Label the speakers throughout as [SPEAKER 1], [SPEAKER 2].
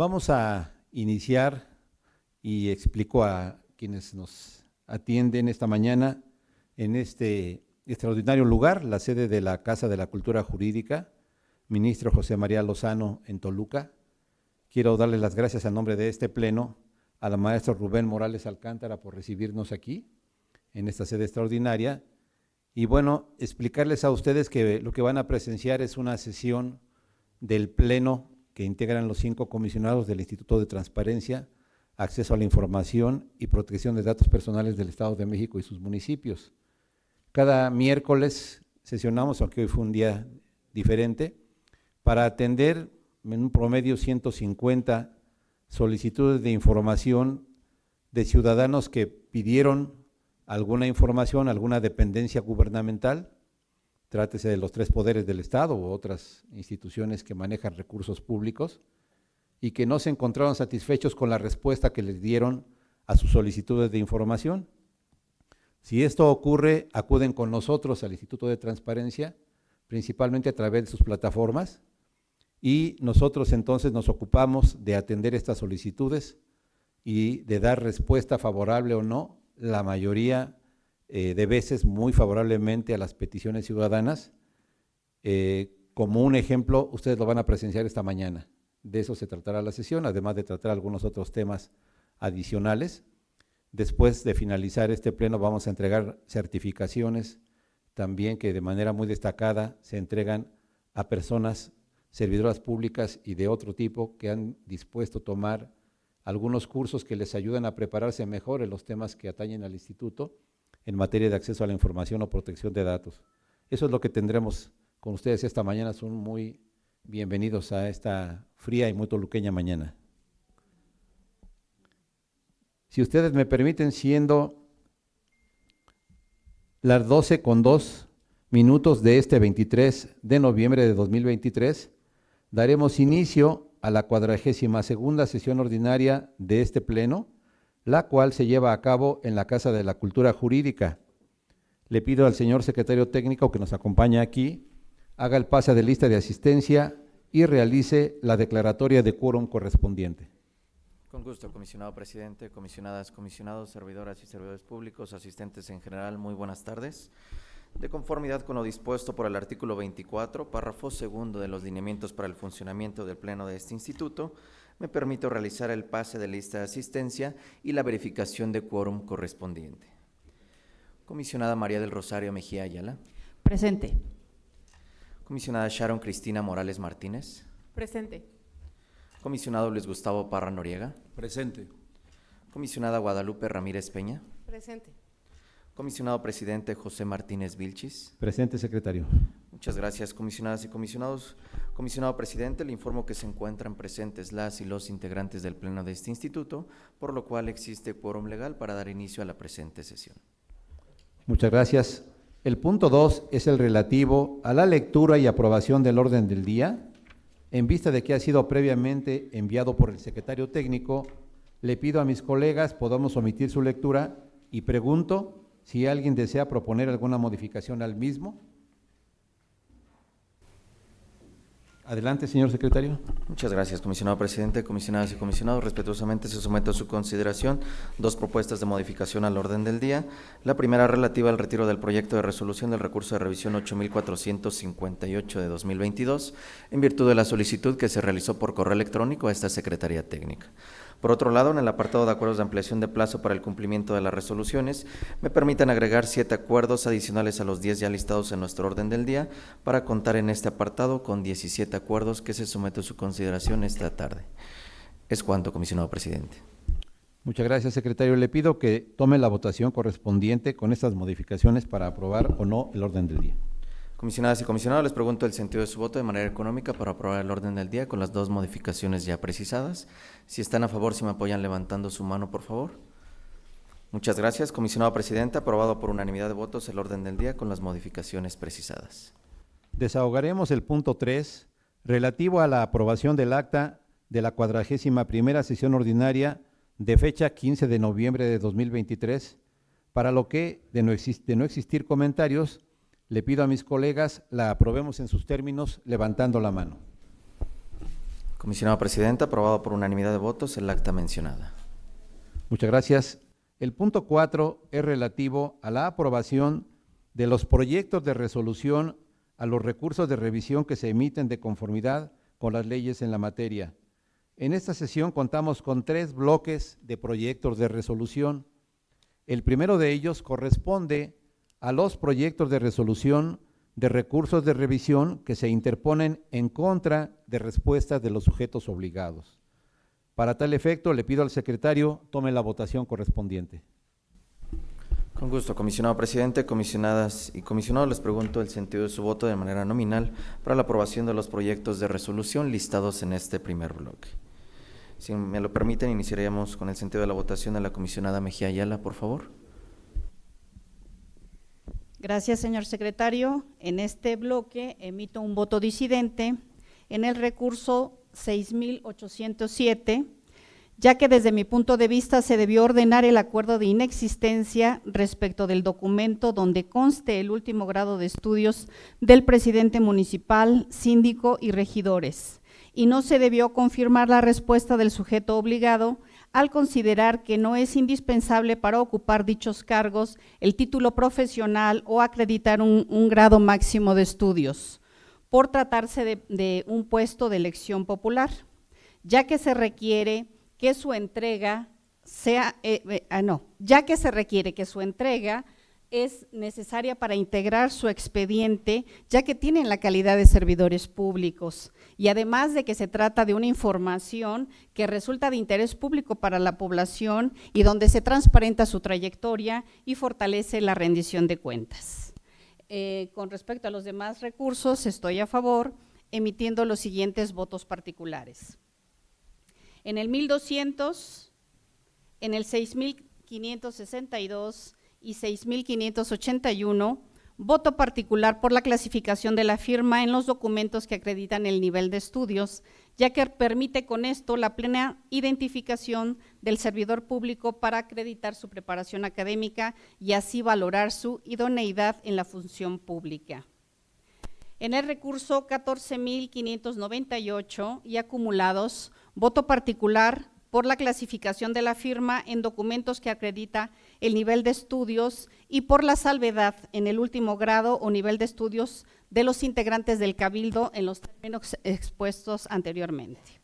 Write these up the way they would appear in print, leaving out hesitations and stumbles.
[SPEAKER 1] Vamos a iniciar y explico a quienes nos atienden esta mañana en este extraordinario lugar, la sede de la Casa de la Cultura Jurídica, ministro José María Lozano en Toluca. Quiero darle las gracias a nombre de este pleno a la maestra Rubén Morales Alcántara por recibirnos aquí en esta sede extraordinaria. Y bueno, explicarles a ustedes que lo que van a presenciar es una sesión del pleno que integran los 5 comisionados del Instituto de Transparencia, Acceso a la Información y Protección de Datos Personales del Estado de México y sus municipios. Cada miércoles sesionamos, aunque hoy fue un día diferente, para atender en un promedio 150 solicitudes de información de ciudadanos que pidieron alguna información, alguna dependencia gubernamental, trátese de los 3 poderes del Estado u otras instituciones que manejan recursos públicos, y que no se encontraron satisfechos con la respuesta que les dieron a sus solicitudes de información. Si esto ocurre, acuden con nosotros al Instituto de Transparencia, principalmente a través de sus plataformas, y nosotros entonces nos ocupamos de atender estas solicitudes y de dar respuesta favorable o no, la mayoría de veces muy favorablemente a las peticiones ciudadanas. Como un ejemplo, ustedes lo van a presenciar esta mañana. De eso se tratará la sesión, además de tratar algunos otros temas adicionales. Después de finalizar este pleno vamos a entregar certificaciones también que de manera muy destacada se entregan a personas servidoras públicas y de otro tipo que han dispuesto a tomar algunos cursos que les ayudan a prepararse mejor en los temas que atañen al instituto en materia de acceso a la información o protección de datos. Eso es lo que tendremos con ustedes esta mañana. Son muy bienvenidos a esta fría y muy toluqueña mañana. Si ustedes me permiten, siendo las 12:02 de este 23 de noviembre de 2023, daremos inicio a la 42ª sesión ordinaria de este pleno, la cual se lleva a cabo en la Casa de la Cultura Jurídica. Le pido al señor secretario técnico que nos acompaña aquí, haga el pase de lista de asistencia y realice la declaratoria de quórum correspondiente.
[SPEAKER 2] Con gusto, comisionado presidente, comisionadas, comisionados, servidoras y servidores públicos, asistentes en general, muy buenas tardes. De conformidad con lo dispuesto por el artículo 24, párrafo segundo de los lineamientos para el funcionamiento del pleno de este instituto, me permito realizar el pase de lista de asistencia y la verificación de quórum correspondiente. Comisionada María del Rosario Mejía Ayala.
[SPEAKER 3] Presente.
[SPEAKER 2] Comisionada Sharon Cristina Morales Martínez.
[SPEAKER 3] Presente.
[SPEAKER 2] Comisionado Luis Gustavo Parra Noriega.
[SPEAKER 4] Presente.
[SPEAKER 2] Comisionada Guadalupe Ramírez Peña.
[SPEAKER 3] Presente.
[SPEAKER 2] Comisionado presidente José Martínez Vilchis.
[SPEAKER 1] Presente, secretario.
[SPEAKER 2] Muchas gracias, comisionadas y comisionados. Comisionado presidente, le informo que se encuentran presentes las y los integrantes del pleno de este instituto, por lo cual existe quórum legal para dar inicio a la presente sesión.
[SPEAKER 1] Muchas gracias. El punto 2 es el relativo a la lectura y aprobación del orden del día. En vista de que ha sido previamente enviado por el secretario técnico, le pido a mis colegas podamos omitir su lectura y pregunto si alguien desea proponer alguna modificación al mismo. Adelante, señor secretario.
[SPEAKER 2] Muchas gracias, comisionado presidente, comisionadas y comisionados. Respetuosamente se somete a su consideración 2 propuestas de modificación al orden del día. La primera relativa al retiro del proyecto de resolución del recurso de revisión 8458 de 2022, en virtud de la solicitud que se realizó por correo electrónico a esta Secretaría Técnica. Por otro lado, en el apartado de acuerdos de ampliación de plazo para el cumplimiento de las resoluciones, me permitan agregar 7 acuerdos adicionales a los 10 ya listados en nuestro orden del día, para contar en este apartado con 17 acuerdos que se somete a su consideración esta tarde. Es cuanto, comisionado presidente.
[SPEAKER 1] Muchas gracias, secretario. Le pido que tome la votación correspondiente con estas modificaciones para aprobar o no el orden del día.
[SPEAKER 2] Comisionadas y comisionados, les pregunto el sentido de su voto de manera económica para aprobar el orden del día con las 2 modificaciones ya precisadas. Si están a favor, si me apoyan levantando su mano, por favor. Muchas gracias. Comisionado presidente, aprobado por unanimidad de votos el orden del día con las modificaciones precisadas.
[SPEAKER 1] Desahogaremos el punto 3, relativo a la aprobación del acta de la 41ª sesión ordinaria de fecha 15 de noviembre de 2023, para lo que, de no existir comentarios, le pido a mis colegas la aprobemos en sus términos levantando la mano.
[SPEAKER 2] Comisionada Presidenta, aprobado por unanimidad de votos el acta mencionada.
[SPEAKER 1] Muchas gracias. El punto 4 es relativo a la aprobación de los proyectos de resolución a los recursos de revisión que se emiten de conformidad con las leyes en la materia. En esta sesión contamos con 3 bloques de proyectos de resolución. El primero de ellos corresponde a los proyectos de resolución de recursos de revisión que se interponen en contra de respuestas de los sujetos obligados. Para tal efecto, le pido al secretario tome la votación correspondiente.
[SPEAKER 2] Con gusto, comisionado presidente, comisionadas y comisionados, les pregunto el sentido de su voto de manera nominal para la aprobación de los proyectos de resolución listados en este primer bloque. Si me lo permiten, iniciaríamos con el sentido de la votación de la comisionada Mejía Ayala, por favor.
[SPEAKER 3] Gracias, señor secretario. En este bloque emito un voto disidente en el recurso 6807, ya que desde mi punto de vista se debió ordenar el acuerdo de inexistencia respecto del documento donde conste el último grado de estudios del presidente municipal, síndico y regidores, y no se debió confirmar la respuesta del sujeto obligado al considerar que no es indispensable para ocupar dichos cargos el título profesional o acreditar un grado máximo de estudios, por tratarse de un puesto de elección popular, ya que se requiere que su entrega es necesaria para integrar su expediente, ya que tienen la calidad de servidores públicos, y además de que se trata de una información que resulta de interés público para la población y donde se transparenta su trayectoria y fortalece la rendición de cuentas. Con respecto a los demás recursos, estoy a favor, emitiendo los siguientes votos particulares. En el 1200, en el 6562 y 6581, voto particular por la clasificación de la firma en los documentos que acreditan el nivel de estudios, ya que permite con esto la plena identificación del servidor público para acreditar su preparación académica y así valorar su idoneidad en la función pública. En el recurso 14.598 y acumulados, voto particular por la clasificación de la firma en documentos que acredita el nivel de estudios y por la salvedad en el último grado o nivel de estudios de los integrantes del Cabildo en los términos expuestos anteriormente.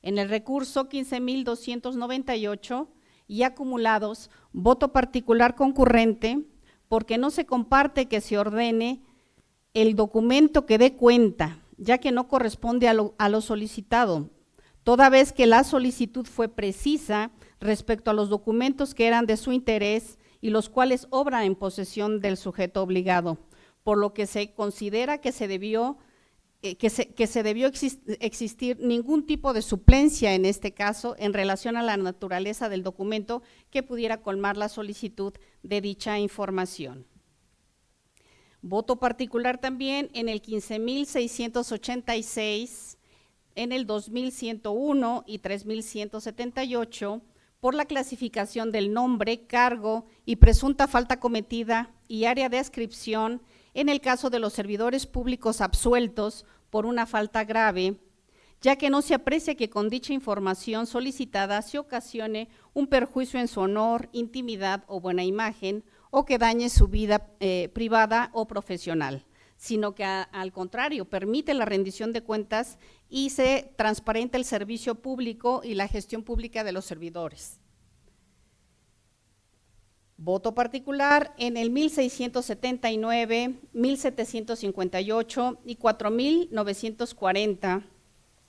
[SPEAKER 3] En el recurso 15.298 y acumulados, voto particular concurrente porque no se comparte que se ordene el documento que dé cuenta, ya que no corresponde a lo solicitado, toda vez que la solicitud fue precisa respecto a los documentos que eran de su interés y los cuales obran en posesión del sujeto obligado, por lo que se considera que debió existir ningún tipo de suplencia en este caso en relación a la naturaleza del documento que pudiera colmar la solicitud de dicha información. Voto particular también en el 15.686, en el 2101 y 3178 por la clasificación del nombre, cargo y presunta falta cometida y área de adscripción en el caso de los servidores públicos absueltos por una falta grave, ya que no se aprecia que con dicha información solicitada se ocasione un perjuicio en su honor, intimidad o buena imagen o que dañe su vida privada o profesional, sino que al contrario, permite la rendición de cuentas y se transparenta el servicio público y la gestión pública de los servidores. Voto particular en el 1679, 1758 y 4940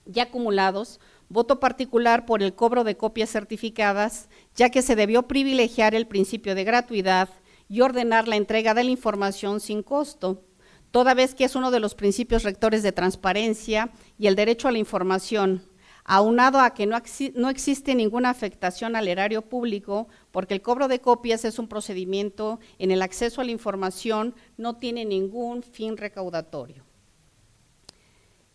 [SPEAKER 3] ya acumulados, voto particular por el cobro de copias certificadas, ya que se debió privilegiar el principio de gratuidad y ordenar la entrega de la información sin costo, toda vez que es uno de los principios rectores de transparencia y el derecho a la información, aunado a que no existe ninguna afectación al erario público, porque el cobro de copias es un procedimiento en el acceso a la información, no tiene ningún fin recaudatorio.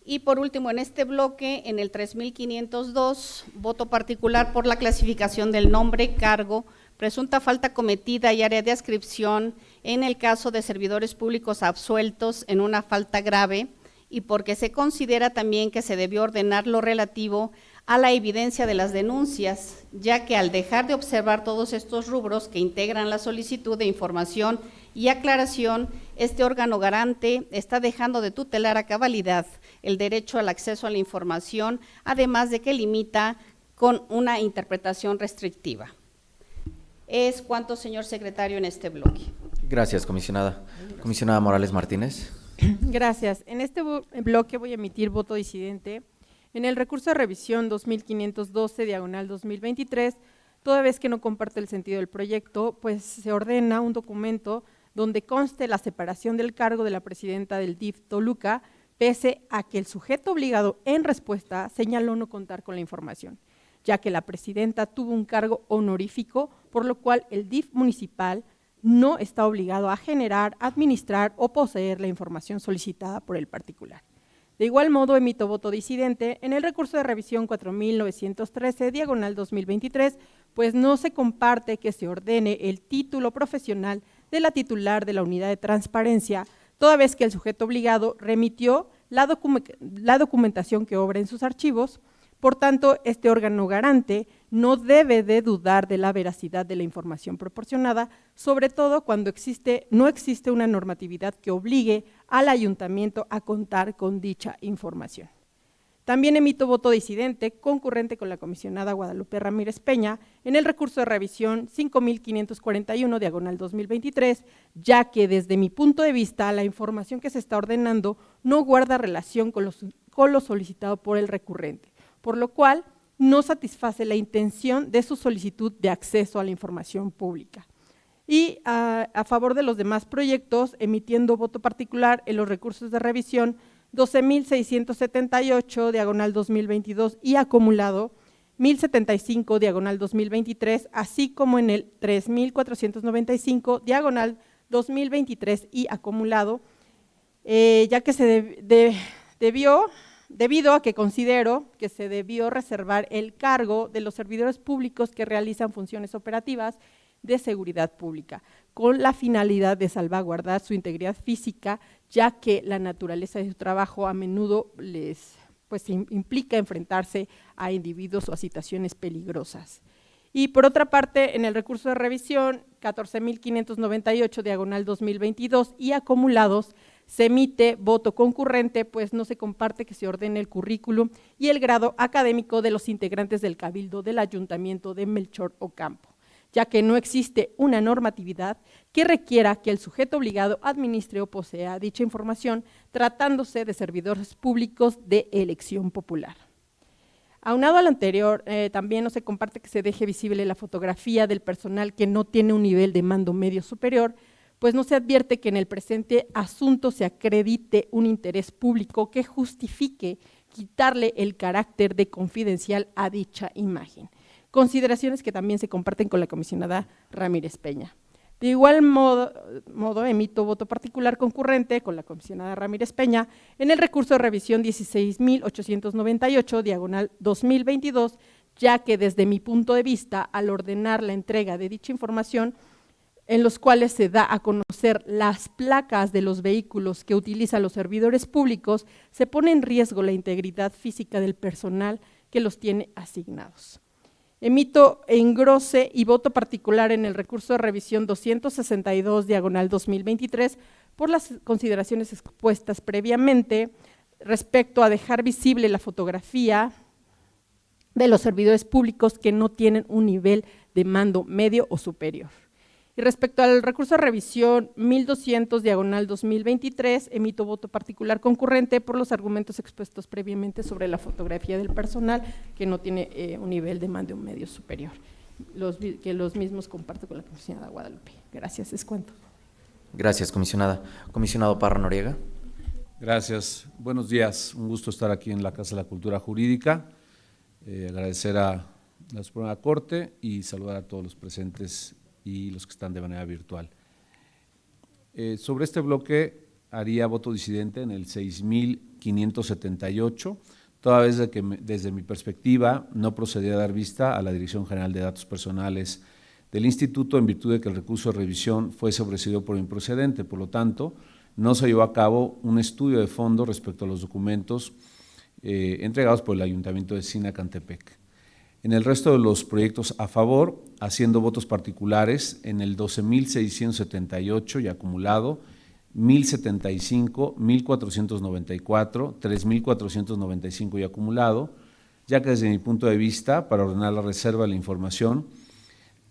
[SPEAKER 3] Y por último, en este bloque, en el 3502, voto particular por la clasificación del nombre, cargo, presunta falta cometida y área de adscripción en el caso de servidores públicos absueltos en una falta grave y porque se considera también que se debió ordenar lo relativo a la evidencia de las denuncias, ya que al dejar de observar todos estos rubros que integran la solicitud de información y aclaración, este órgano garante está dejando de tutelar a cabalidad el derecho al acceso a la información, además de que limita con una interpretación restrictiva. Es cuanto, señor secretario, en este bloque.
[SPEAKER 2] Gracias, comisionada. Comisionada Morales Martínez.
[SPEAKER 4] Gracias. En este bloque voy a emitir voto disidente en el recurso de revisión 2512/2023, toda vez que no comparte el sentido del proyecto, pues se ordena un documento donde conste la separación del cargo de la presidenta del DIF Toluca, pese a que el sujeto obligado en respuesta señaló no contar con la información, ya que la presidenta tuvo un cargo honorífico, por lo cual el DIF municipal no está obligado a generar, administrar o poseer la información solicitada por el particular. De igual modo, emito voto disidente en el recurso de revisión 4913/2023, pues no se comparte que se ordene el título profesional de la titular de la unidad de transparencia, toda vez que el sujeto obligado remitió la documentación que obra en sus archivos. Por tanto, este órgano garante no debe de dudar de la veracidad de la información proporcionada, sobre todo cuando no existe una normatividad que obligue al ayuntamiento a contar con dicha información. También emito voto disidente concurrente con la comisionada Guadalupe Ramírez Peña en el recurso de revisión 5541/2023, ya que desde mi punto de vista la información que se está ordenando no guarda relación con lo solicitado por el recurrente, por lo cual no satisface la intención de su solicitud de acceso a la información pública. Y a favor de los demás proyectos, emitiendo voto particular en los recursos de revisión 12,678/2022 y acumulado 1075/2023, así como en el 3,495/2023 y acumulado, ya que debido a que considero que se debió reservar el cargo de los servidores públicos que realizan funciones operativas de seguridad pública, con la finalidad de salvaguardar su integridad física, ya que la naturaleza de su trabajo a menudo les implica enfrentarse a individuos o a situaciones peligrosas. Y por otra parte, en el recurso de revisión 14,598/2022 y acumulados, se emite voto concurrente, pues no se comparte que se ordene el currículum y el grado académico de los integrantes del Cabildo del Ayuntamiento de Melchor Ocampo, ya que no existe una normatividad que requiera que el sujeto obligado administre o posea dicha información, tratándose de servidores públicos de elección popular. Aunado al anterior, también no se comparte que se deje visible la fotografía del personal que no tiene un nivel de mando medio superior, pues no se advierte que en el presente asunto se acredite un interés público que justifique quitarle el carácter de confidencial a dicha imagen. Consideraciones que también se comparten con la comisionada Ramírez Peña. De igual modo, emito voto particular concurrente con la comisionada Ramírez Peña en el recurso de revisión 16,898/2022, ya que desde mi punto de vista, al ordenar la entrega de dicha información, en los cuales se da a conocer las placas de los vehículos que utilizan los servidores públicos, se pone en riesgo la integridad física del personal que los tiene asignados. Emito engrose y voto particular en el recurso de revisión 262/2023 por las consideraciones expuestas previamente respecto a dejar visible la fotografía de los servidores públicos que no tienen un nivel de mando medio o superior. Y respecto al recurso de revisión 1200/2023, emito voto particular concurrente por los argumentos expuestos previamente sobre la fotografía del personal que no tiene un nivel de mando medio superior, que los mismos comparto con la comisionada Guadalupe. Gracias, es cuanto.
[SPEAKER 2] Gracias, comisionada. Comisionado Parra Noriega.
[SPEAKER 5] Gracias, buenos días, un gusto estar aquí en la Casa de la Cultura Jurídica, agradecer a la Suprema Corte y saludar a todos los presentes y los que están de manera virtual. Sobre este bloque haría voto disidente en el 6,578, toda vez que desde mi perspectiva no procedía a dar vista a la Dirección General de Datos Personales del Instituto en virtud de que el recurso de revisión fuese ofrecido por improcedente. Por lo tanto, no se llevó a cabo un estudio de fondo respecto a los documentos entregados por el Ayuntamiento de Sinacantepec. En el resto de los proyectos a favor, haciendo votos particulares en el 12,678 y acumulado, 1,075, 1,494, 3,495 y acumulado, ya que desde mi punto de vista, para ordenar la reserva de la información,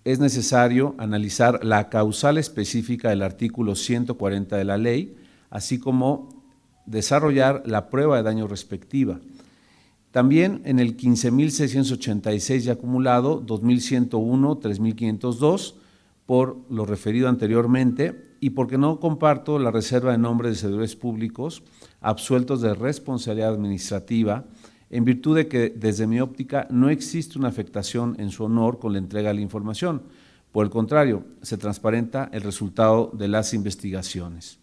[SPEAKER 5] es necesario analizar la causal específica del artículo 140 de la ley, así como desarrollar la prueba de daño respectiva. También en el 15,686 y acumulado, 2,101, 3,502, por lo referido anteriormente y porque no comparto la reserva de nombres de servidores públicos absueltos de responsabilidad administrativa, en virtud de que desde mi óptica no existe una afectación en su honor con la entrega de la información. Por el contrario, se transparenta el resultado de las investigaciones.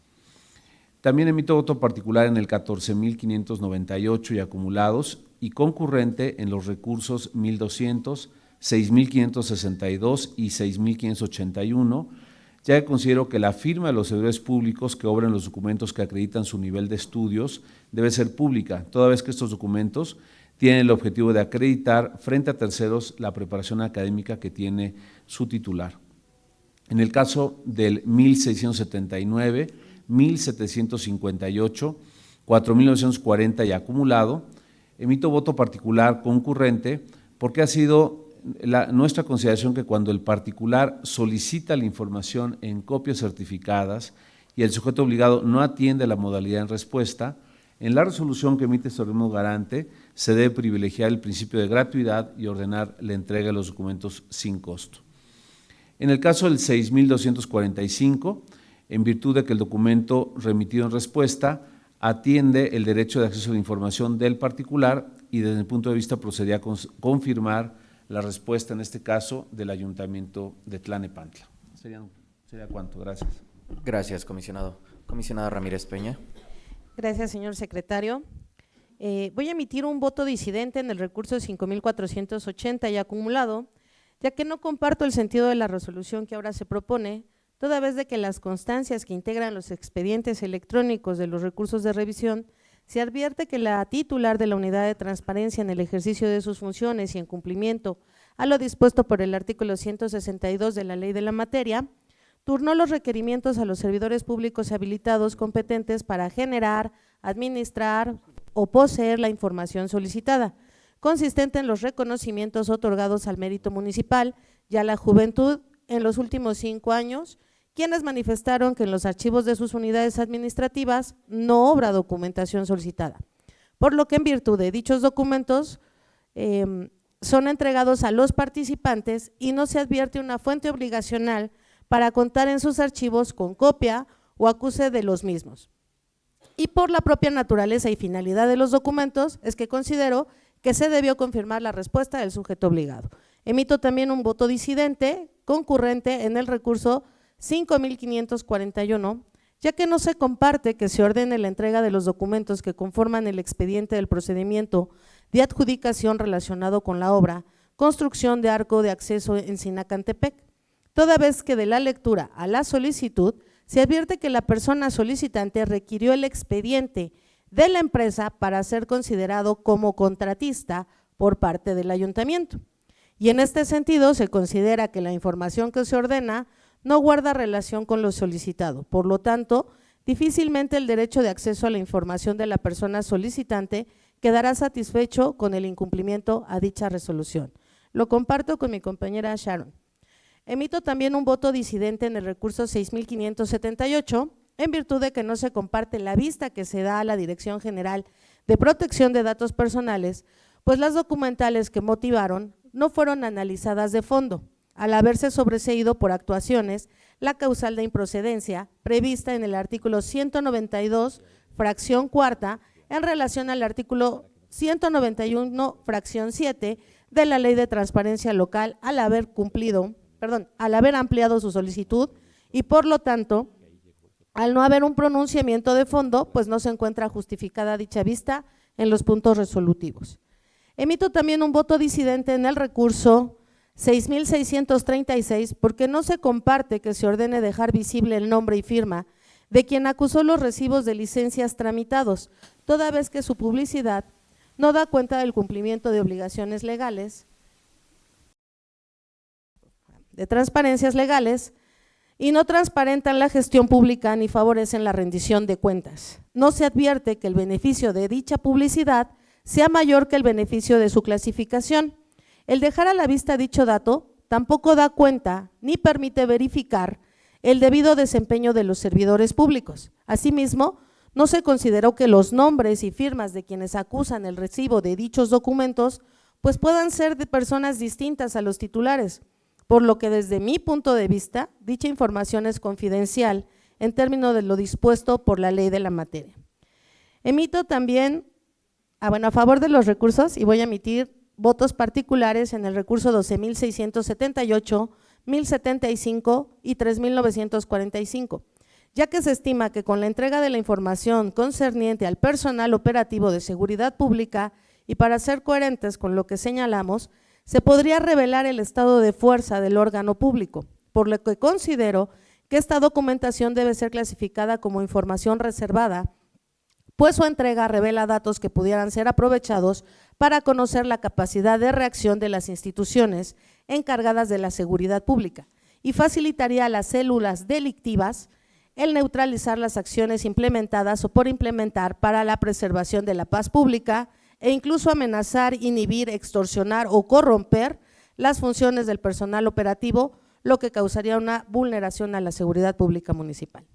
[SPEAKER 5] También emito voto particular en el 14,598 y acumulados y concurrente en los recursos 1,200, 6,562 y 6,581, ya que considero que la firma de los servidores públicos que obran los documentos que acreditan su nivel de estudios debe ser pública, toda vez que estos documentos tienen el objetivo de acreditar frente a terceros la preparación académica que tiene su titular. En el caso del 1,679, 1,758, 4,940 y acumulado, emito voto particular concurrente porque ha sido nuestra consideración que cuando el particular solicita la información en copias certificadas y el sujeto obligado no atiende la modalidad en respuesta, en la resolución que emite este organismo garante se debe privilegiar el principio de gratuidad y ordenar la entrega de los documentos sin costo. En el caso del 6,245, en virtud de que el documento remitido en respuesta atiende el derecho de acceso a la información del particular y desde mi punto de vista procedía a confirmar la respuesta, en este caso, del Ayuntamiento de Tlalnepantla. ¿Sería cuánto? Gracias.
[SPEAKER 2] Gracias, comisionado. Comisionada Ramírez Peña.
[SPEAKER 6] Gracias, señor secretario. Voy a emitir un voto disidente en el recurso 5,480 y acumulado, ya que no comparto el sentido de la resolución que ahora se propone, toda vez de que las constancias que integran los expedientes electrónicos de los recursos de revisión se advierte que la titular de la unidad de transparencia en el ejercicio de sus funciones y en cumplimiento a lo dispuesto por el artículo 162 de la ley de la materia, turnó los requerimientos a los servidores públicos habilitados competentes para generar, administrar o poseer la información solicitada, consistente en los reconocimientos otorgados al mérito municipal y a la juventud en los últimos 5 años, quienes manifestaron que en los archivos de sus unidades administrativas no obra documentación solicitada, por lo que en virtud de dichos documentos son entregados a los participantes y no se advierte una fuente obligacional para contar en sus archivos con copia o acuse de los mismos. Y por la propia naturaleza y finalidad de los documentos es que considero que se debió confirmar la respuesta del sujeto obligado. Emito también un voto disidente concurrente en el recurso 5,541, ya que no se comparte que se ordene la entrega de los documentos que conforman el expediente del procedimiento de adjudicación relacionado con la obra, construcción de arco de acceso en Sinacantepec, toda vez que de la lectura a la solicitud se advierte que la persona solicitante requirió el expediente de la empresa para ser considerado como contratista por parte del ayuntamiento. Y en este sentido se considera que la información que se ordena no guarda relación con lo solicitado, por lo tanto, difícilmente el derecho de acceso a la información de la persona solicitante quedará satisfecho con el incumplimiento a dicha resolución. Lo comparto con mi compañera Sharon. Emito también un voto disidente en el recurso 6,578, en virtud de que no se comparte la vista que se da a la Dirección General de Protección de Datos Personales, pues las documentales que motivaron no fueron analizadas de fondo, al haberse sobreseído por actuaciones la causal de improcedencia prevista en el artículo 192, fracción cuarta, en relación al artículo 191, fracción 7 de la Ley de Transparencia Local al haber ampliado su solicitud y por lo tanto, al no haber un pronunciamiento de fondo, pues no se encuentra justificada dicha vista en los puntos resolutivos. Emito también un voto disidente en el recurso 6,636 porque no se comparte que se ordene dejar visible el nombre y firma de quien acusó los recibos de licencias tramitados, toda vez que su publicidad no da cuenta del cumplimiento de obligaciones legales, de transparencias legales, y no transparentan la gestión pública ni favorecen la rendición de cuentas. No se advierte que el beneficio de dicha publicidad sea mayor que el beneficio de su clasificación. El dejar a la vista dicho dato tampoco da cuenta ni permite verificar el debido desempeño de los servidores públicos. Asimismo, no se consideró que los nombres y firmas de quienes acusan el recibo de dichos documentos pues puedan ser de personas distintas a los titulares, por lo que desde mi punto de vista, dicha información es confidencial en términos de lo dispuesto por la ley de la materia. Emito también, a favor de los recursos, y voy a emitir votos particulares en el recurso 12.678, 1.075 y 3.945, ya que se estima que con la entrega de la información concerniente al personal operativo de seguridad pública y para ser coherentes con lo que señalamos, se podría revelar el estado de fuerza del órgano público, por lo que considero que esta documentación debe ser clasificada como información reservada, pues su entrega revela datos que pudieran ser aprovechados para conocer la capacidad de reacción de las instituciones encargadas de la seguridad pública y facilitaría a las células delictivas el neutralizar las acciones implementadas o por implementar para la preservación de la paz pública e incluso amenazar, inhibir, extorsionar o corromper las funciones del personal operativo, lo que causaría una vulneración a la seguridad pública municipal.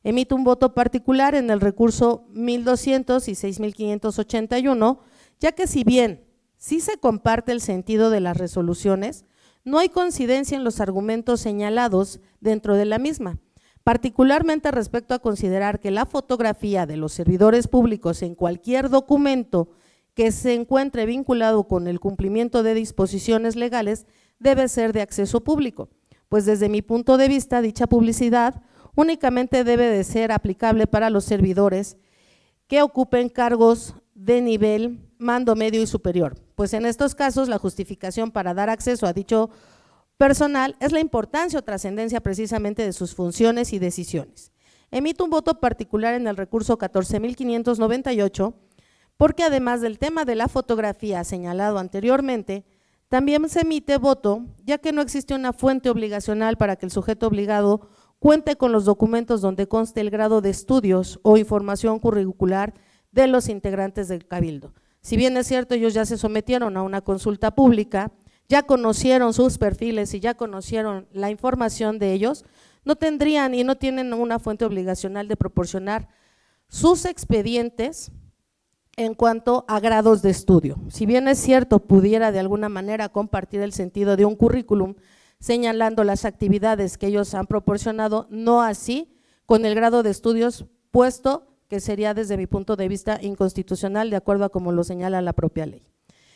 [SPEAKER 6] Emito un voto particular en el recurso 1200 y 6581, ya que si bien sí se comparte el sentido de las resoluciones, no hay coincidencia en los argumentos señalados dentro de la misma, particularmente respecto a considerar que la fotografía de los servidores públicos en cualquier documento que se encuentre vinculado con el cumplimiento de disposiciones legales debe ser de acceso público, pues desde mi punto de vista dicha publicidad únicamente debe de ser aplicable para los servidores que ocupen cargos de nivel mando medio y superior, pues en estos casos la justificación para dar acceso a dicho personal es la importancia o trascendencia precisamente de sus funciones y decisiones. Emito un voto particular en el recurso 14.598 porque además del tema de la fotografía señalado anteriormente, también se emite voto ya que no existe una fuente obligacional para que el sujeto obligado cuente con los documentos donde conste el grado de estudios o información curricular de los integrantes del cabildo. Si bien es cierto, ellos ya se sometieron a una consulta pública, ya conocieron sus perfiles y ya conocieron la información de ellos, no tendrían y no tienen una fuente obligacional de proporcionar sus expedientes en cuanto a grados de estudio. Si bien es cierto, pudiera de alguna manera compartir el sentido de un currículum señalando las actividades que ellos han proporcionado, no así con el grado de estudios, puesto que sería desde mi punto de vista inconstitucional de acuerdo a como lo señala la propia ley.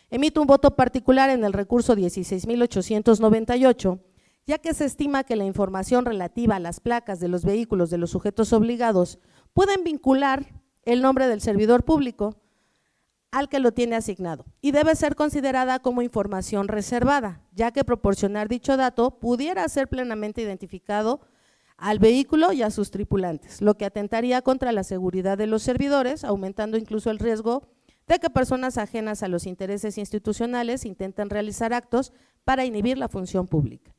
[SPEAKER 6] Emito un voto particular en el recurso 16.898, ya que se estima que la información relativa a las placas de los vehículos de los sujetos obligados pueden vincular el nombre del servidor público al que lo tiene asignado y debe ser considerada como información reservada, ya que proporcionar dicho dato pudiera ser plenamente identificado al vehículo y a sus tripulantes, lo que atentaría contra la seguridad de los servidores, aumentando incluso el riesgo de que personas ajenas a los intereses institucionales intenten realizar actos para inhibir la función pública.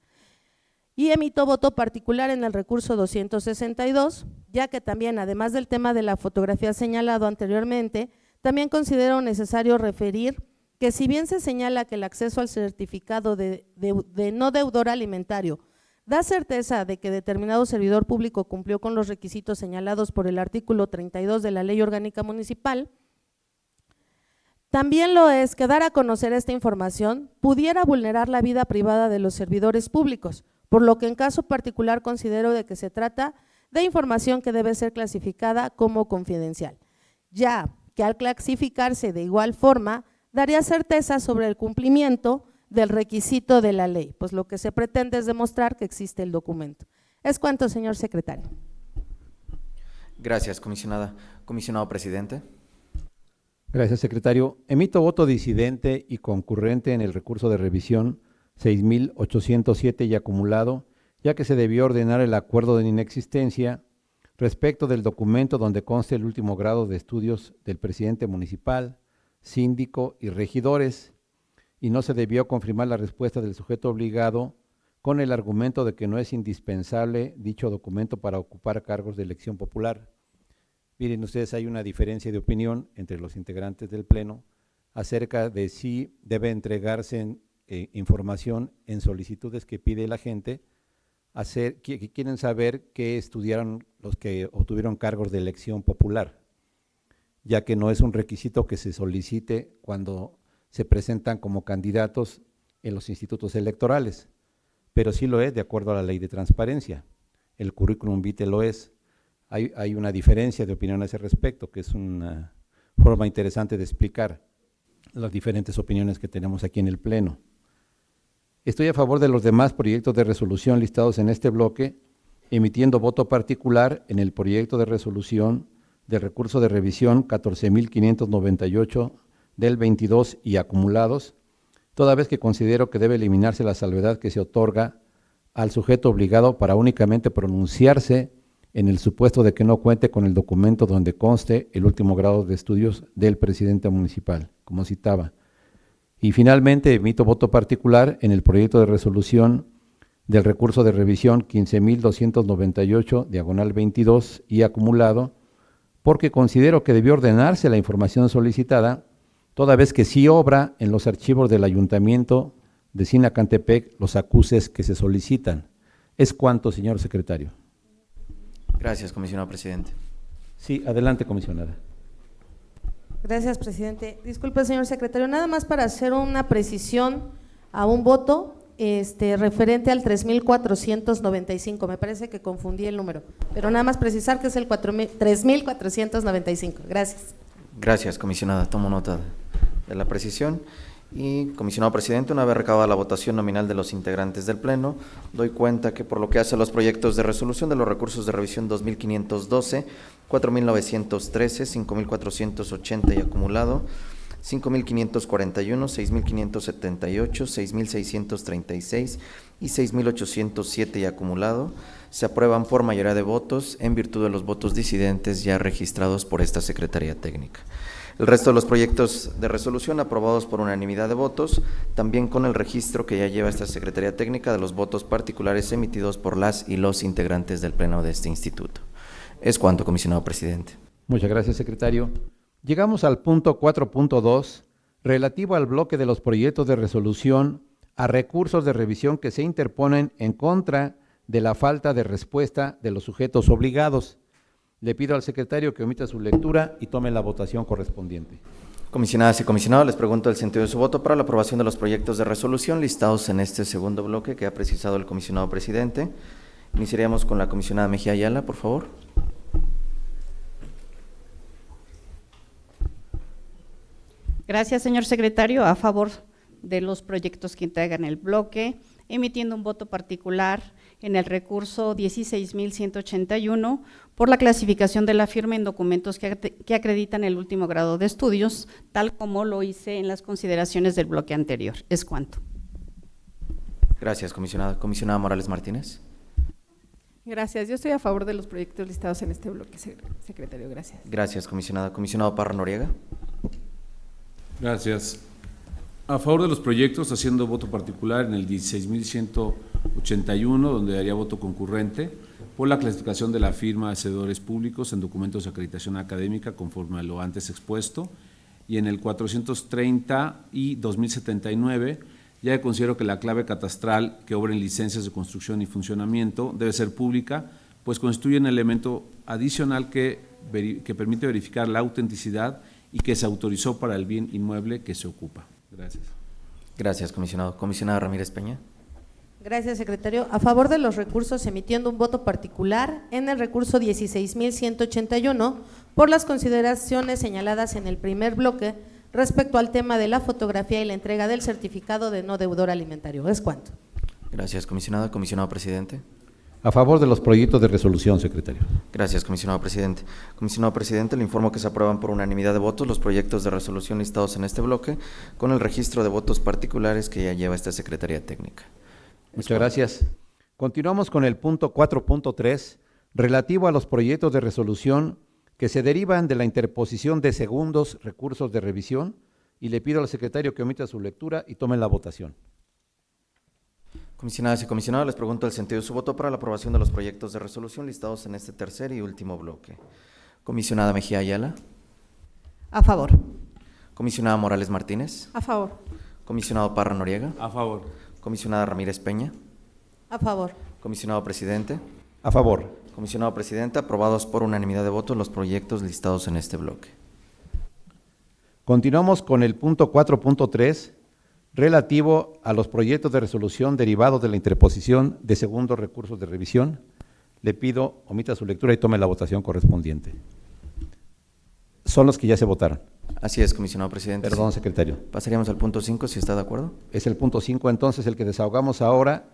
[SPEAKER 6] Y emito voto particular en el recurso 262, ya que también, además del tema de la fotografía señalado anteriormente, también considero necesario referir que si bien se señala que el acceso al certificado de no deudor alimentario da certeza de que determinado servidor público cumplió con los requisitos señalados por el artículo 32 de la Ley Orgánica Municipal, también lo es que dar a conocer esta información pudiera vulnerar la vida privada de los servidores públicos, por lo que en caso particular considero de que se trata de información que debe ser clasificada como confidencial, ya que al clasificarse de igual forma daría certeza sobre el cumplimiento del requisito de la ley, pues lo que se pretende es demostrar que existe el documento. Es cuanto, señor secretario.
[SPEAKER 2] Gracias, comisionada. Comisionado presidente.
[SPEAKER 1] Gracias, secretario. Emito voto disidente y concurrente en el recurso de revisión 6.807 y acumulado, ya que se debió ordenar el acuerdo de inexistencia respecto del documento donde conste el último grado de estudios del presidente municipal, síndico y regidores, y no se debió confirmar la respuesta del sujeto obligado con el argumento de que no es indispensable dicho documento para ocupar cargos de elección popular. Miren ustedes, hay una diferencia de opinión entre los integrantes del Pleno acerca de si debe entregarse información en solicitudes que pide la gente, que quieren saber qué estudiaron los que obtuvieron cargos de elección popular, ya que no es un requisito que se solicite cuando se presentan como candidatos en los institutos electorales, pero sí lo es de acuerdo a la ley de transparencia. El currículum vitae lo es. Hay una diferencia de opinión a ese respecto, que es una forma interesante de explicar las diferentes opiniones que tenemos aquí en el Pleno. Estoy a favor de los demás proyectos de resolución listados en este bloque, emitiendo voto particular en el proyecto de resolución del recurso de revisión 14.598 del 22 y acumulados, toda vez que considero que debe eliminarse la salvedad que se otorga al sujeto obligado para únicamente pronunciarse en el supuesto de que no cuente con el documento donde conste el último grado de estudios del presidente municipal, como citaba. Y finalmente emito voto particular en el proyecto de resolución del recurso de revisión 15.298, diagonal 22 y acumulado, porque considero que debió ordenarse la información solicitada, toda vez que sí obra en los archivos del Ayuntamiento de Sinacantepec los acuses que se solicitan. Es cuanto, señor secretario.
[SPEAKER 2] Gracias, comisionado presidente.
[SPEAKER 1] Sí, adelante, comisionada.
[SPEAKER 6] Gracias, presidente. Disculpe, señor secretario, nada más para hacer una precisión a un voto referente al 3.495. Me parece que confundí el número, pero nada más precisar que es el 3.495. Gracias.
[SPEAKER 2] Gracias, comisionada. Tomo nota de la precisión. Y, comisionado presidente, una vez recabada la votación nominal de los integrantes del Pleno, doy cuenta que por lo que hace a los proyectos de resolución de los recursos de revisión 2.512, 4.913, 5.480 y acumulado, 5.541, 6.578, 6.636 y 6.807 y acumulado, se aprueban por mayoría de votos en virtud de los votos disidentes ya registrados por esta Secretaría Técnica. El resto de los proyectos de resolución aprobados por unanimidad de votos, también con el registro que ya lleva esta Secretaría Técnica de los votos particulares emitidos por las y los integrantes del Pleno de este instituto. Es cuanto, comisionado presidente.
[SPEAKER 1] Muchas gracias, secretario. Llegamos al punto 4.2, relativo al bloque de los proyectos de resolución a recursos de revisión que se interponen en contra de la falta de respuesta de los sujetos obligados. Le pido al secretario que omita su lectura y tome la votación correspondiente.
[SPEAKER 2] Comisionadas y comisionados, les pregunto el sentido de su voto para la aprobación de los proyectos de resolución listados en este segundo bloque que ha precisado el comisionado presidente. Iniciaríamos con la comisionada Mejía Ayala, por favor.
[SPEAKER 3] Gracias, señor secretario. A favor de los proyectos que integran el bloque, emitiendo un voto particular en el recurso 16.181 por la clasificación de la firma en documentos que acreditan el último grado de estudios, tal como lo hice en las consideraciones del bloque anterior. Es cuanto.
[SPEAKER 2] Gracias, comisionada. Comisionada Morales Martínez.
[SPEAKER 4] Gracias. Yo estoy a favor de los proyectos listados en este bloque, secretario. Gracias.
[SPEAKER 2] Gracias, comisionada. Comisionado Parra Noriega.
[SPEAKER 5] Gracias. A favor de los proyectos, haciendo voto particular en el 16.181, donde daría voto concurrente, por la clasificación de la firma de hacedores públicos en documentos de acreditación académica conforme a lo antes expuesto, y en el 430 y 2079, ya que considero que la clave catastral que obra en licencias de construcción y funcionamiento debe ser pública, pues constituye un elemento adicional que permite verificar la autenticidad y que se autorizó para el bien inmueble que se ocupa. Gracias.
[SPEAKER 2] Gracias, comisionado. Comisionada Ramírez Peña.
[SPEAKER 6] Gracias, secretario. A favor de los recursos, emitiendo un voto particular en el recurso 16.181 por las consideraciones señaladas en el primer bloque respecto al tema de la fotografía y la entrega del certificado de no deudor alimentario. Es cuanto.
[SPEAKER 2] Gracias, comisionada. Comisionado presidente.
[SPEAKER 1] A favor de los proyectos de resolución, secretario.
[SPEAKER 2] Gracias, comisionado presidente. Comisionado presidente, le informo que se aprueban por unanimidad de votos los proyectos de resolución listados en este bloque con el registro de votos particulares que ya lleva esta Secretaría Técnica.
[SPEAKER 1] Muchas gracias. Continuamos con el punto 4.3, relativo a los proyectos de resolución que se derivan de la interposición de segundos recursos de revisión, y le pido al secretario que omita su lectura y tome la votación.
[SPEAKER 2] Comisionadas y comisionados, les pregunto el sentido de su voto para la aprobación de los proyectos de resolución listados en este tercer y último bloque. Comisionada Mejía Ayala.
[SPEAKER 3] A favor.
[SPEAKER 2] Comisionada Morales Martínez.
[SPEAKER 4] A favor.
[SPEAKER 2] Comisionado Parra Noriega.
[SPEAKER 5] A favor.
[SPEAKER 2] Comisionada Ramírez Peña.
[SPEAKER 6] A favor.
[SPEAKER 2] Comisionado Presidente.
[SPEAKER 1] A favor.
[SPEAKER 2] Comisionado Presidente, aprobados por unanimidad de votos los proyectos listados en este bloque.
[SPEAKER 1] Continuamos con el punto 4.3, relativo a los proyectos de resolución derivados de la interposición de segundos recursos de revisión. Le pido omita su lectura y tome la votación correspondiente. Son los que ya se votaron.
[SPEAKER 2] Así es, comisionado presidente.
[SPEAKER 1] Perdón, secretario.
[SPEAKER 2] Pasaríamos al punto 5, si está de acuerdo.
[SPEAKER 1] Es el punto 5, entonces, el que desahogamos ahora,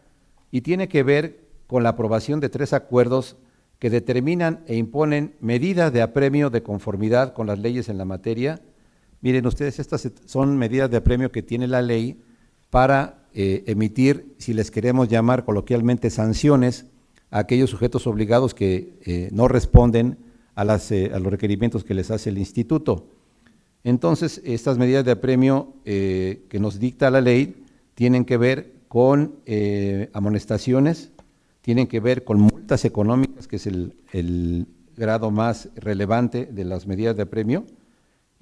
[SPEAKER 1] y tiene que ver con la aprobación de 3 acuerdos que determinan e imponen medidas de apremio de conformidad con las leyes en la materia. Miren ustedes, estas son medidas de apremio que tiene la ley para emitir, si les queremos llamar coloquialmente, sanciones a aquellos sujetos obligados que no responden a los requerimientos que les hace el instituto. Entonces, estas medidas de apremio que nos dicta la ley tienen que ver con amonestaciones, tienen que ver con multas económicas, que es el grado más relevante de las medidas de apremio,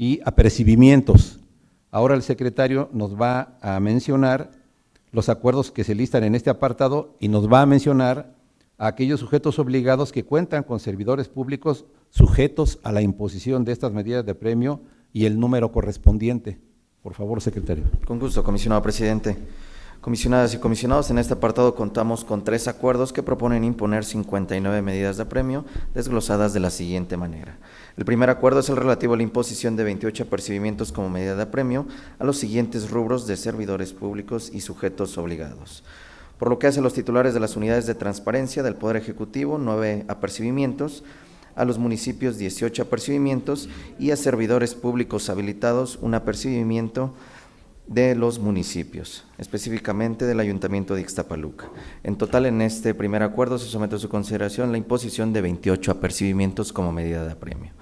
[SPEAKER 1] y apercibimientos. Ahora el secretario nos va a mencionar los acuerdos que se listan en este apartado y nos va a mencionar a aquellos sujetos obligados que cuentan con servidores públicos sujetos a la imposición de estas medidas de apremio y el número correspondiente. Por favor, secretario.
[SPEAKER 2] Con gusto, comisionado presidente. Comisionadas y comisionados, en este apartado contamos con 3 acuerdos que proponen imponer 59 medidas de apremio desglosadas de la siguiente manera. El primer acuerdo es el relativo a la imposición de 28 apercibimientos como medida de apremio a los siguientes rubros de servidores públicos y sujetos obligados. Por lo que hace a los titulares de las unidades de transparencia del Poder Ejecutivo, 9 apercibimientos, a los municipios 18 apercibimientos y a servidores públicos habilitados 1 apercibimiento de los municipios, específicamente del Ayuntamiento de Ixtapaluca. En total, en este primer acuerdo se somete a su consideración la imposición de 28 apercibimientos como medida de apremio.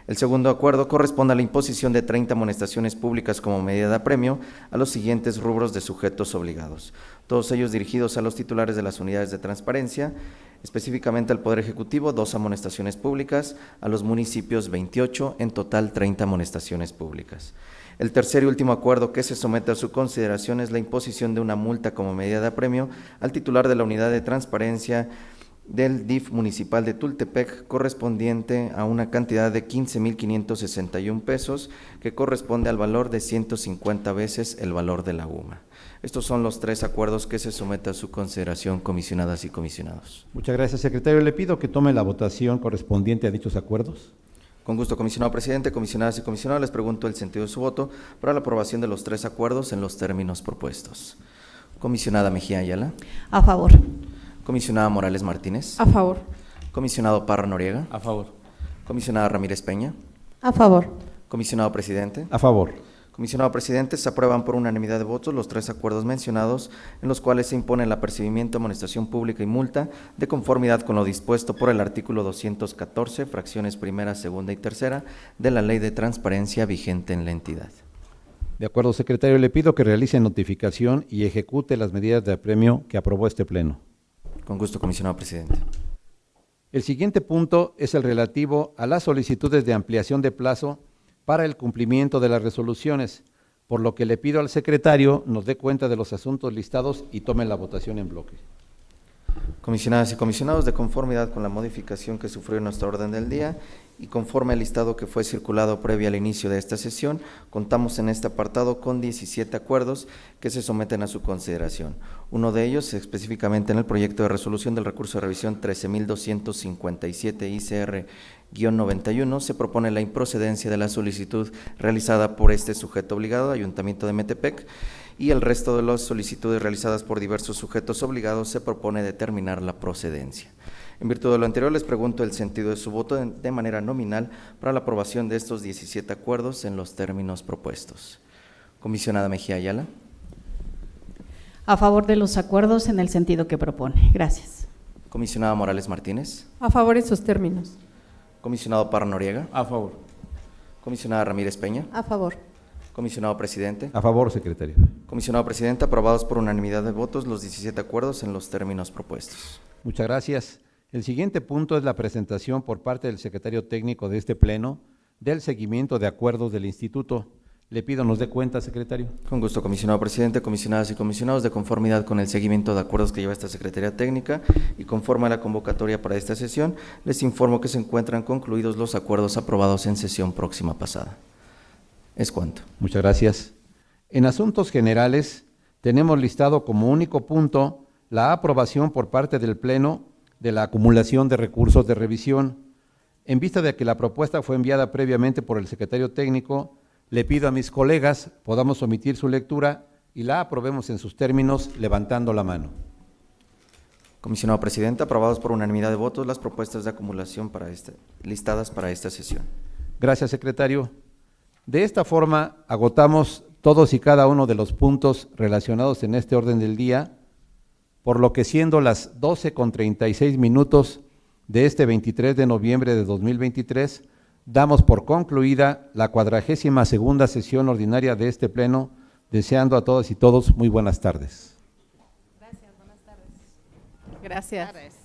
[SPEAKER 2] El segundo acuerdo corresponde a la imposición de 30 amonestaciones públicas como medida de apremio a los siguientes rubros de sujetos obligados, todos ellos dirigidos a los titulares de las unidades de transparencia, específicamente al Poder Ejecutivo, 2 amonestaciones públicas, a los municipios 28, en total 30 amonestaciones públicas. El tercer y último acuerdo que se somete a su consideración es la imposición de una multa como medida de apremio al titular de la unidad de transparencia del DIF municipal de Tultepec, correspondiente a una cantidad de 15,561 pesos, que corresponde al valor de 150 veces el valor de la UMA. Estos son los 3 acuerdos que se somete a su consideración, comisionadas y comisionados.
[SPEAKER 1] Muchas gracias, secretario. Le pido que tome la votación correspondiente a dichos acuerdos.
[SPEAKER 2] Con gusto, comisionado presidente, comisionadas y comisionados, les pregunto el sentido de su voto para la aprobación de los 3 acuerdos en los términos propuestos. Comisionada Mejía Ayala.
[SPEAKER 3] A favor.
[SPEAKER 2] Comisionada Morales Martínez.
[SPEAKER 4] A favor.
[SPEAKER 2] Comisionado Parra Noriega.
[SPEAKER 5] A favor.
[SPEAKER 2] Comisionada Ramírez Peña.
[SPEAKER 6] A favor.
[SPEAKER 2] Comisionado presidente.
[SPEAKER 1] A favor.
[SPEAKER 2] Comisionado presidente, se aprueban por unanimidad de votos los 3 acuerdos mencionados, en los cuales se impone el apercibimiento, amonestación pública y multa de conformidad con lo dispuesto por el artículo 214, fracciones primera, segunda y tercera de la Ley de Transparencia vigente en la entidad.
[SPEAKER 1] De acuerdo, secretario. Le pido que realice notificación y ejecute las medidas de apremio que aprobó este pleno.
[SPEAKER 2] Con gusto, comisionado presidente.
[SPEAKER 1] El siguiente punto es el relativo a las solicitudes de ampliación de plazo para el cumplimiento de las resoluciones, por lo que le pido al secretario nos dé cuenta de los asuntos listados y tome la votación en bloque.
[SPEAKER 2] Comisionadas y comisionados, de conformidad con la modificación que sufrió nuestra orden del día y conforme al listado que fue circulado previo al inicio de esta sesión, contamos en este apartado con 17 acuerdos que se someten a su consideración. Uno de ellos, específicamente en el proyecto de resolución del recurso de revisión 13.257 ICR-91, se propone la improcedencia de la solicitud realizada por este sujeto obligado, Ayuntamiento de Metepec, y el resto de las solicitudes realizadas por diversos sujetos obligados se propone determinar la procedencia. En virtud de lo anterior, les pregunto el sentido de su voto de manera nominal para la aprobación de estos 17 acuerdos en los términos propuestos. Comisionada Mejía Ayala.
[SPEAKER 3] A favor de los acuerdos en el sentido que propone. Gracias.
[SPEAKER 2] Comisionada Morales Martínez.
[SPEAKER 4] A favor en sus términos.
[SPEAKER 2] Comisionado Parra Noriega.
[SPEAKER 5] A favor.
[SPEAKER 2] Comisionada Ramírez Peña.
[SPEAKER 6] A favor.
[SPEAKER 2] Comisionado Presidente.
[SPEAKER 1] A favor, secretario.
[SPEAKER 2] Comisionado Presidente, aprobados por unanimidad de votos los 17 acuerdos en los términos propuestos.
[SPEAKER 1] Muchas gracias. El siguiente punto es la presentación por parte del secretario técnico de este pleno del seguimiento de acuerdos del instituto. Le pido nos dé cuenta, secretario.
[SPEAKER 2] Con gusto, comisionado presidente, comisionadas y comisionados, de conformidad con el seguimiento de acuerdos que lleva esta Secretaría Técnica y conforme a la convocatoria para esta sesión, les informo que se encuentran concluidos los acuerdos aprobados en sesión próxima pasada. Es cuanto.
[SPEAKER 1] Muchas gracias. En asuntos generales, tenemos listado como único punto la aprobación por parte del Pleno de la acumulación de recursos de revisión. En vista de que la propuesta fue enviada previamente por el secretario técnico, le pido a mis colegas podamos omitir su lectura y la aprobemos en sus términos levantando la mano.
[SPEAKER 2] Comisionado presidente, aprobados por unanimidad de votos las propuestas de acumulación listadas para esta sesión.
[SPEAKER 1] Gracias, secretario. De esta forma, agotamos todos y cada uno de los puntos relacionados en este orden del día, por lo que siendo las 12:36 de este 23 de noviembre de 2023, damos por concluida la 42ª sesión ordinaria de este pleno, deseando a todas y todos muy buenas tardes.
[SPEAKER 3] Gracias.